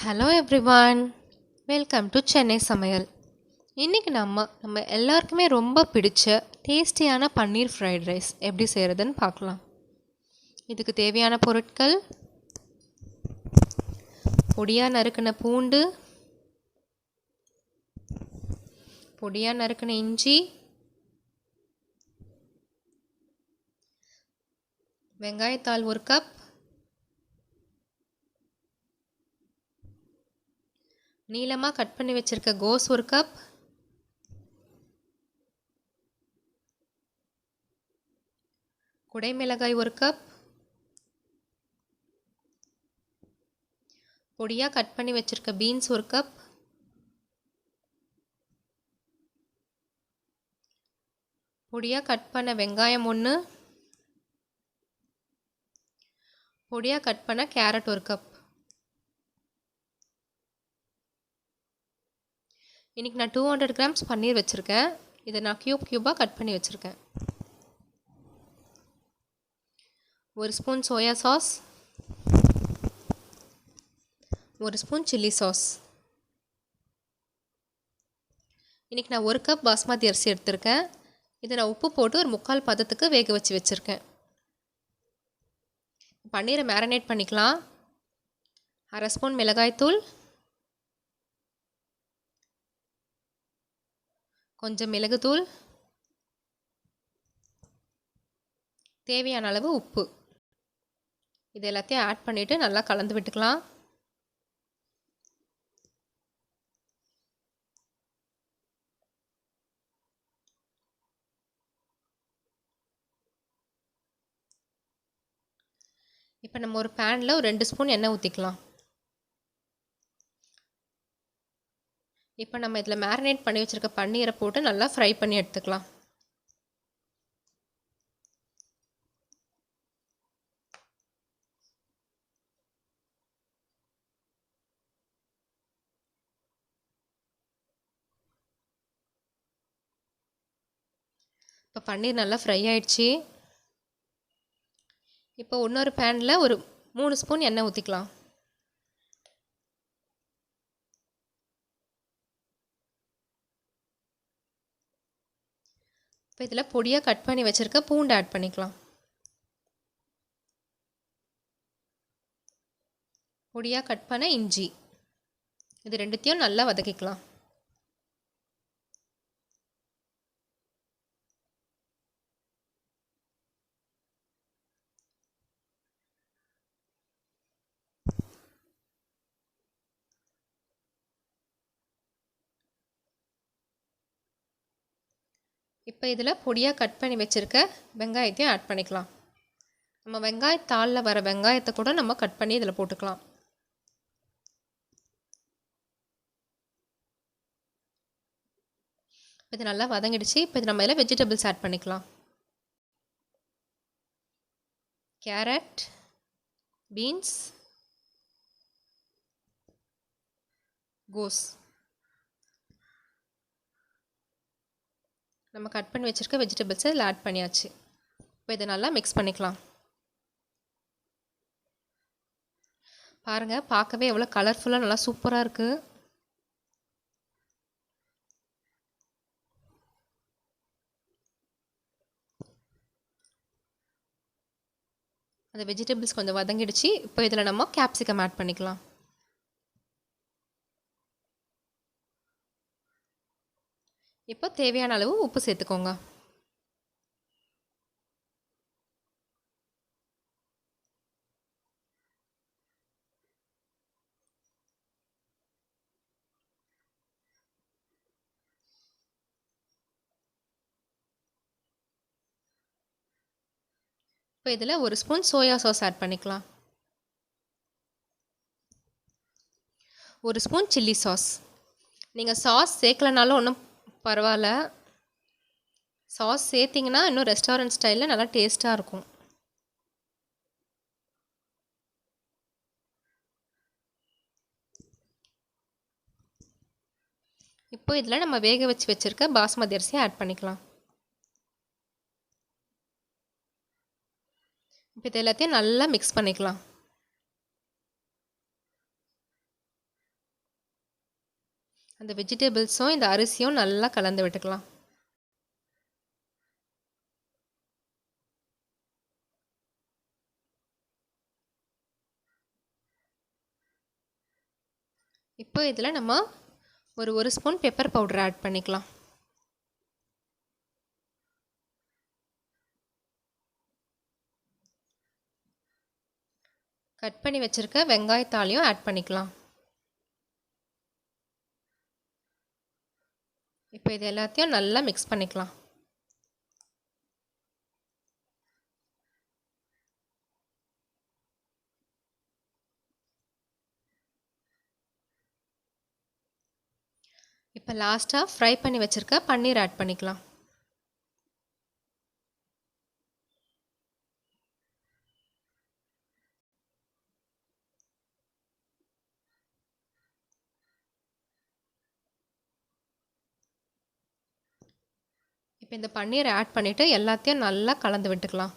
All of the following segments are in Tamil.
Hello everyone, welcome to Chennai சமையல். இன்றைக்கி நம்ம எல்லாருக்குமே ரொம்ப பிடிச்ச டேஸ்டியான பன்னீர் ஃப்ரைட் ரைஸ் எப்படி செய்கிறதுன்னு பார்க்கலாம். இதுக்கு தேவையான பொருட்கள்: பொடியாக நறுக்கின பூண்டு, பொடியாக நறுக்கின இஞ்சி, வெங்காயத்தாள் 1 கப், நீளமாக கட் பண்ணி வச்சுருக்க கோஸ் 1 கப், குடைமிளகாய் 1 கப், பொடியாக கட் பண்ணி வச்சுருக்க பீன்ஸ் 1 கப், பொடியாக கட் பண்ண வெங்காயம் 1, பொடியாக கட் பண்ண கேரட் 1 கப். இன்றைக்கி நான் 200 கிராம்ஸ் பன்னீர் வச்சுருக்கேன். இதை நான் க்யூபாக கட் பண்ணி வச்சுருக்கேன். 1 spoon soya sauce, 1 spoon chilli sauce. இன்றைக்கி நான் 1 கப் பாஸ்மதி அரிசி எடுத்திருக்கேன். இதை நான் உப்பு போட்டு ஒரு 3/4 பதத்துக்கு வேக வச்சுருக்கேன். பன்னீரை மேரினேட் பண்ணிக்கலாம். 1/2 ஸ்பூன் மிளகாய்த்தூள், கொஞ்சம் மிளகுத்தூள், தேவையான அளவு உப்பு. இது எல்லாத்தையும் ஆட் பண்ணிவிட்டு நல்லா கலந்து விட்டுக்கலாம். இப்போ நம்ம ஒரு பேனில் ஒரு 2 ஸ்பூன் எண்ணெய் ஊற்றிக்கலாம். இப்போ நம்ம இதில் மேரினேட் பண்ணி வச்சுருக்க பன்னீரை போட்டு நல்லா ஃப்ரை பண்ணி எடுத்துக்கலாம். இப்போ பன்னீர் நல்லா ஃப்ரை ஆயிடுச்சு. இப்போ இன்னொரு பேனில் ஒரு 3 ஸ்பூன் எண்ணெய் ஊற்றிக்கலாம். இப்போ இதில் பொடியாக கட் பண்ணி வச்சுருக்க பூண்டு ஆட் பண்ணிக்கலாம். பொடியாக கட் பண்ண இஞ்சி, இது ரெண்டுத்தையும் நல்லா வதக்கிக்கலாம். இப்போ இதில் பொடியாக கட் பண்ணி வச்சுருக்க வெங்காயத்தையும் ஆட் பண்ணிக்கலாம். நம்ம வெங்காயத்தாளில் வர வெங்காயத்தை கூட நம்ம கட் பண்ணி இதில் போட்டுக்கலாம். இது நல்லா வதங்கிடுச்சு. இப்போ இது நம்ம இதில் வெஜிடபிள்ஸ் ஆட் பண்ணிக்கலாம். கேரட், பீன்ஸ், கோஸ். நம்ம கட் பண்ணி வச்சுருக்க வெஜிடபிள்ஸை இதில் ஆட் பண்ணியாச்சு. இப்போ இதை நல்லா மிக்ஸ் பண்ணிக்கலாம். பாருங்கள், பார்க்கவே எவ்வளோ கலர்ஃபுல்லாக நல்லா சூப்பராக இருக்குது. அந்த வெஜிடபிள்ஸ் கொஞ்சம் வதங்கிடுச்சு. இப்போ இதில் நம்ம கேப்சிகம் ஆட் பண்ணிக்கலாம். இப்போ தேவையான அளவு உப்பு சேர்த்துக்கோங்க. இப்போ இதில் 1 ஸ்பூன் சோயா சாஸ் ஆட் பண்ணிக்கலாம். 1 ஸ்பூன் சில்லி சாஸ். நீங்கள் சாஸ் சேர்க்கலனாலும் ஒன்றும் பரவாயில்ல. சாஸ் சேர்த்திங்கன்னா இன்னும் ரெஸ்டாரண்ட் ஸ்டைலில் நல்லா டேஸ்ட்டாக இருக்கும். இப்போ இதில் நம்ம வேக வச்சுருக்க பாஸ்மதி அரிசியை ஆட் பண்ணிக்கலாம். இப்போ இது எல்லாத்தையும் நல்லா மிக்ஸ் பண்ணிக்கலாம். அந்த வெஜிடபிள்ஸும் இந்த அரிசியும் நல்லா கலந்து விட்டுக்கலாம். இப்போ இதில் நம்ம ஒரு ஸ்பூன் பெப்பர் பவுடர் ஆட் பண்ணிக்கலாம். கட் பண்ணி வச்சுருக்க வெங்காயத்தாலையும் ஆட் பண்ணிக்கலாம். இப்போ இது எல்லாத்தையும் நல்லா மிக்ஸ் பண்ணிக்கலாம். இப்போ லாஸ்ட்டாக ஃப்ரை பண்ணி வச்சுருக்க பன்னீர் ஆட் பண்ணிக்கலாம். இப்போ இந்த பன்னீரை ஆட் பண்ணிவிட்டு எல்லாத்தையும் நல்லா கலந்து விட்டுக்கலாம்.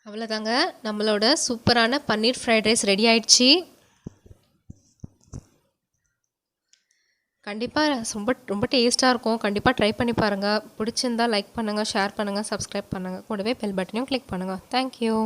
அவ்வளோதாங்க, நம்மளோட சூப்பரான பன்னீர் ஃப்ரைட் ரைஸ் ரெடி ஆயிடுச்சு. கண்டிப்பாக ரொம்ப ரொம்ப டேஸ்ட்டாக இருக்கும். கண்டிப்பாக ட்ரை பண்ணி பாருங்கள். பிடிச்சிருந்தா லைக் பண்ணுங்கள், ஷேர் பண்ணுங்கள், சப்ஸ்கிரைப் பண்ணுங்கள். கூடவே பெல் பட்டனையும் கிளிக் பண்ணுங்கள். தேங்க்யூ.